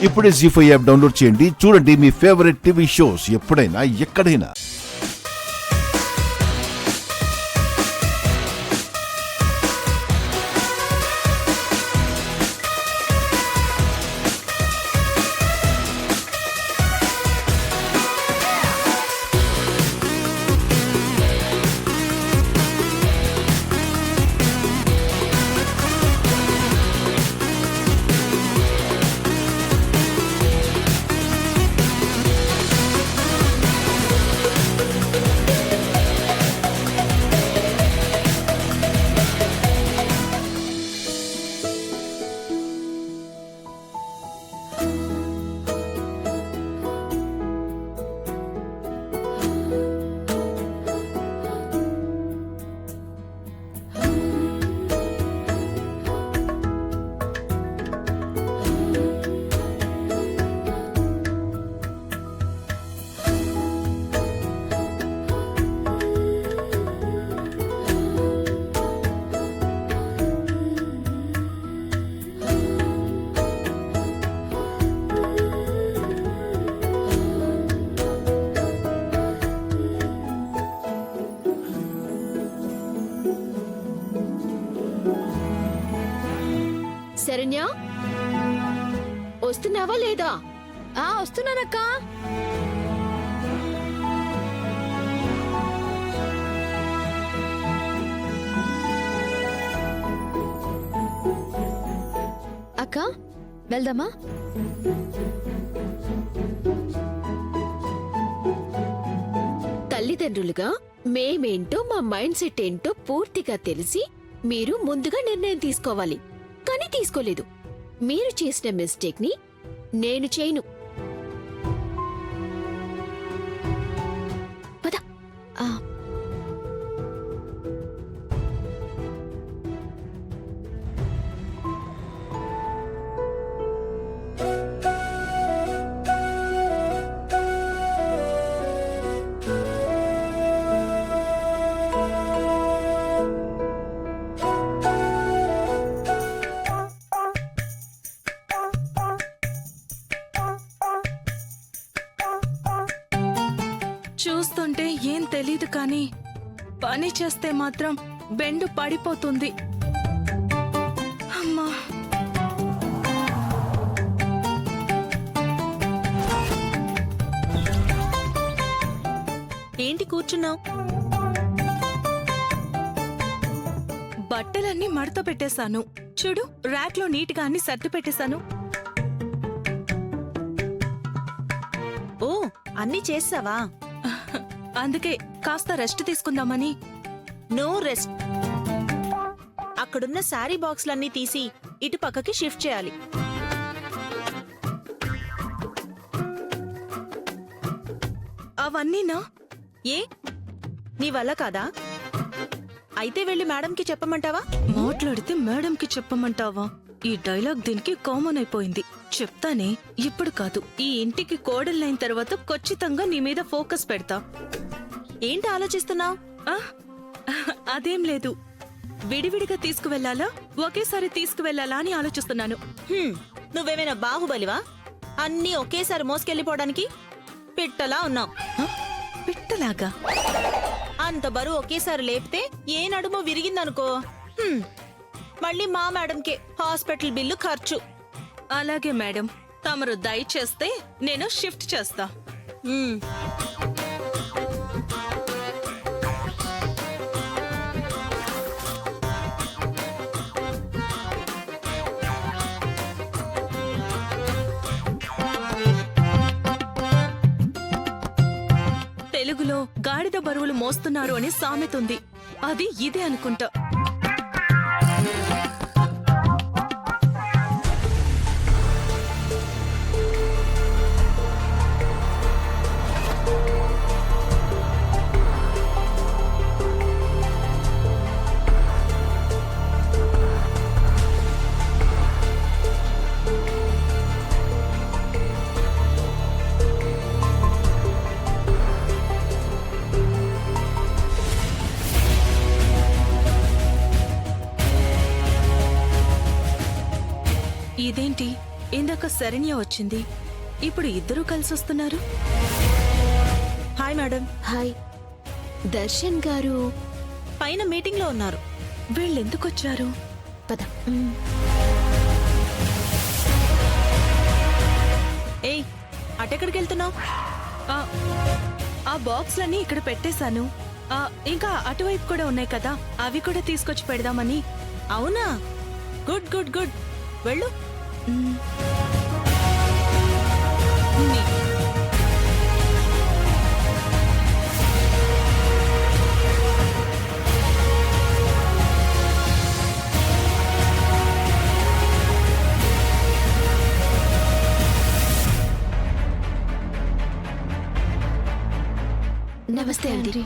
ఇప్పుడే జీ5 app download చేయండి. చూడండి మీ ఫేవరెట్ టీవీ షోస్ ఎప్పుడైనా ఎక్కడైనా. శరణ్య, వస్తున్నావా లేదా? వస్తున్నానక్క. అక్క వెళ్దామా? తల్లిదండ్రులుగా మేమేంటో మా మైండ్ సెట్ ఏంటో పూర్తిగా తెలిసి మీరు ముందుగా నిర్ణయం తీసుకోవాలి. కానీ తీసుకోలేదు. మీరు చేసిన మిస్టేక్ ని నేను చేయను. పద. చూస్తుంటే ఏం తెలీదు కానీ పని చేస్తే మాత్రం బెండు పడిపోతుంది. అమ్మా, ఏంటి కూర్చున్నావు? బట్టలన్నీ మడత పెట్టేశాను. చూడు, ర్యాక్ లో నీట్ గా అన్ని సర్ది పెట్టేశాను. ఓ, అన్నీ చేసావా? అందుకే కాస్త రెస్ట్ తీసుకుందామని. No rest. అక్కడున్న శారీ బాక్స్లన్నీ తీసి ఇటు పక్కకి షిఫ్ట్ చేయాలి. అవన్నీనా? ఏ, నీ వల్ల కాదా? అయితే వెళ్ళి మేడంకి చెప్పమంటావా? మాట్లాడితే మేడంకి చెప్పమంటావా? ఈ డైలాగ్ దీనికి కామన్ అయిపోయింది. చెప్తానే, ఇప్పుడు కాదు. ఈ ఇంటికి కోడలైన తర్వాత ఖచ్చితంగా నీ మీద ఫోకస్ పెడతా. ఏంటి ఆలోచిస్తున్నావు? అదేం లేదు. విడివిడిగా తీసుకువెళ్లాలా, ఒకేసారి తీసుకువెళ్లాలా అని ఆలోచిస్తున్నాను. నువ్వేమైనా బాహుబలివా? అన్నీ ఒకేసారి మోసుకెళ్ళిపోవడానికి? పిట్టలా ఉన్నావు. పిట్టలాగా? అంత బరువు ఒకేసారి లేపితే ఏ నడుమో విరిగిందనుకో, మళ్ళీ మా మేడంకే హాస్పిటల్ బిల్లు ఖర్చు. అలాగే మేడం, తమరు దయచేస్తే నేను షిఫ్ట్ చేస్తా. తెలుగులో గాడిద బరువులు మోస్తున్నారు అని సామెతుంది. అది ఇదే అనుకుంటా. శరణ్య వచ్చింది. ఇప్పుడు ఇద్దరూ కలిసొస్తున్నారు. Hi madam. Hi. Darshan garu పైన మీటింగ్ లో ఉన్నారు. వీళ్ళెందుకొచ్చారు? పద. ఏయ్, అటెక్కడికి వెళ్తున్నావు? ఆ, ఆ బాక్స్లన్నీ ఇక్కడ పెట్టేశాను. ఇంకా అటువైపు కూడా ఉన్నాయి కదా, అవి కూడా తీసుకొచ్చి పెడదామని. అవునా? గుడ్ గుడ్ గుడ్, వెళ్ళు. మ్. నమస్తే ఆంటీ.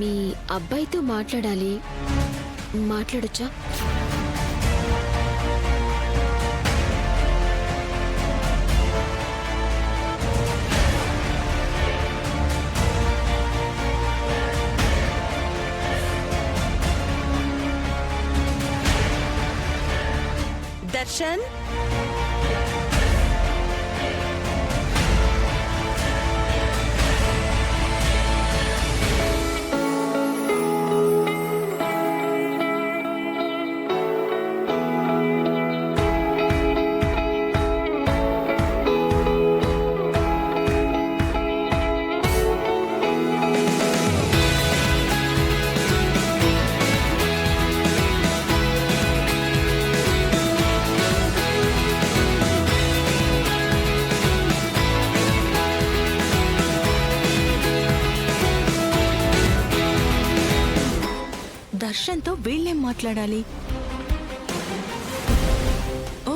మీ అబ్బాయితో మాట్లాడాలి. మాట్లాడొచ్చా? దర్శన్, దర్శన్తో వీళ్ళేం మాట్లాడాలి? ఓ,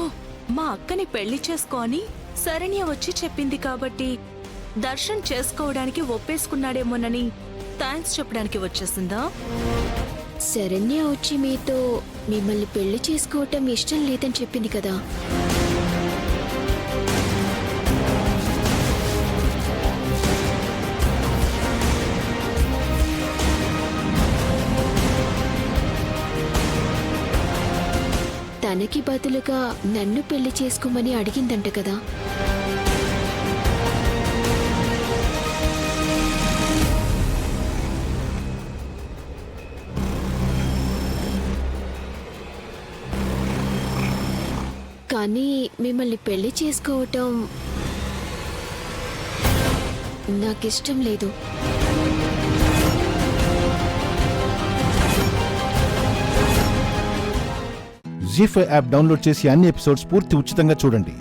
మా అక్కని పెళ్లి చేసుకో అని శరణ్య వచ్చి చెప్పింది కాబట్టి దర్శన్ చేసుకోవడానికి ఒప్పేసుకున్నాడేమోనని థ్యాంక్స్ చెప్పడానికి వచ్చేసిందా? శరణ్య వచ్చి మీతో మిమ్మల్ని పెళ్లి చేసుకోవటం ఇష్టం లేదని చెప్పింది కదా. తనకి బదులుగా నన్ను పెళ్లి చేసుకోమని అడిగిందంట కదా. కానీ మిమ్మల్ని పెళ్లి చేసుకోవటం నాకిష్టం లేదు. జీ5 యాప్ డౌన్లోడ్ చేసి అన్ని ఎపిసోడ్స్ పూర్తి ఉచితంగా చూడండి.